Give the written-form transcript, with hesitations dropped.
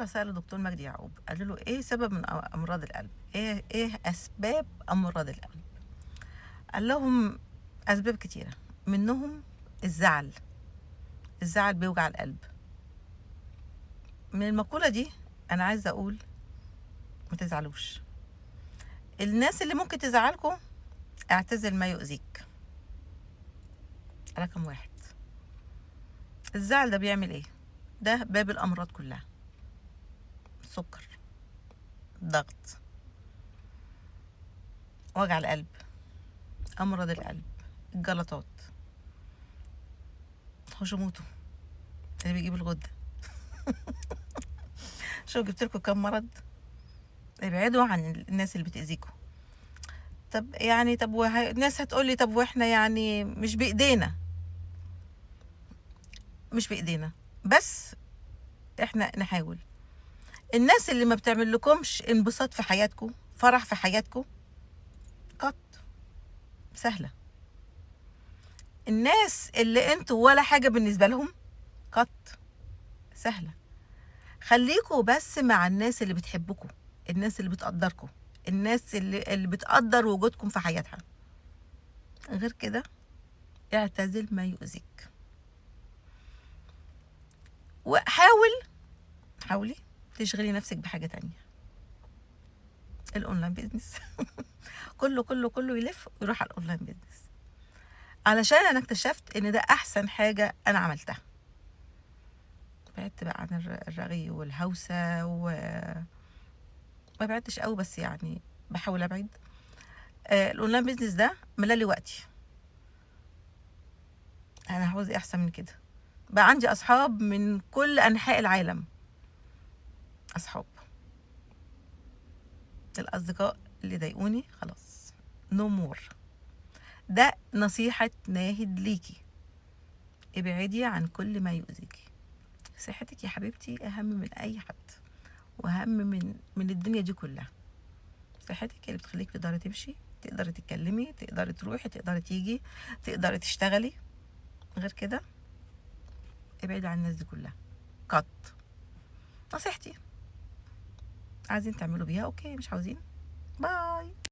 مرة سألوا دكتور مجدي يعقوب، قالوا له ايه سبب من امراض القلب؟ ايه اسباب امراض القلب؟ قال لهم اسباب كتيرة، منهم الزعل. الزعل بيوجع القلب. من المقولة دي انا عايزة اقول ما تزعلوش. الناس اللي ممكن تزعلكم اعتزل ما يؤذيك. رقم واحد. الزعل ده بيعمل ايه؟ ده باب الامراض كلها: سكر، ضغط، وجع القلب، امراض القلب، الجلطات، هوشيموتو اللي بيجيب الغده. شو جبت لكم كم مرض؟ ابعدوا عن الناس اللي بتاذيكم. طب يعني الناس هتقول لي طب واحنا يعني مش بايدينا. مش بايدينا، بس احنا نحاول. الناس اللي ما بتعمل لكمش انبساط في حياتكم، فرح في حياتكم، قط سهله. الناس اللي انتوا ولا حاجه بالنسبه لهم، قط سهله. خليكوا بس مع الناس اللي بتحبكوا، الناس اللي بتقدركوا، الناس اللي بتقدر وجودكم في حياتها. غير كده اعتزل ما يؤذيك. حاولي تشغلي نفسك بحاجة تانية. الاونلاين بيزنس. كله يلف ويروح على الاونلاين بيزنس، علشان انا اكتشفت ان ده احسن حاجة انا عملتها. بعدت بقى عن الرغي والهوسة ما بعدتش قوي، بس يعني بحاول ابعد. الاونلاين بيزنس ده ملالي وقتي. انا عاوز ايه احسن من كده؟ بقى عندي اصحاب من كل انحاء العالم. اصحاب. الاصدقاء اللي ضايقوني خلاص، نو مور. ده نصيحة ناهد ليكي: ابعدي عن كل ما يؤذيكي. صحتك يا حبيبتي اهم من اي حد، واهم من الدنيا دي كلها. صحتك اللي بتخليك تقدري تمشي، تقدري تتكلمي، تقدري تروحي، تقدري تيجي، تقدري تشتغلي. غير كده ابعدي عن الناس دي كلها. قط. نصيحتي. عايزين تعملوا بيها اوكي، مش عاوزين باي.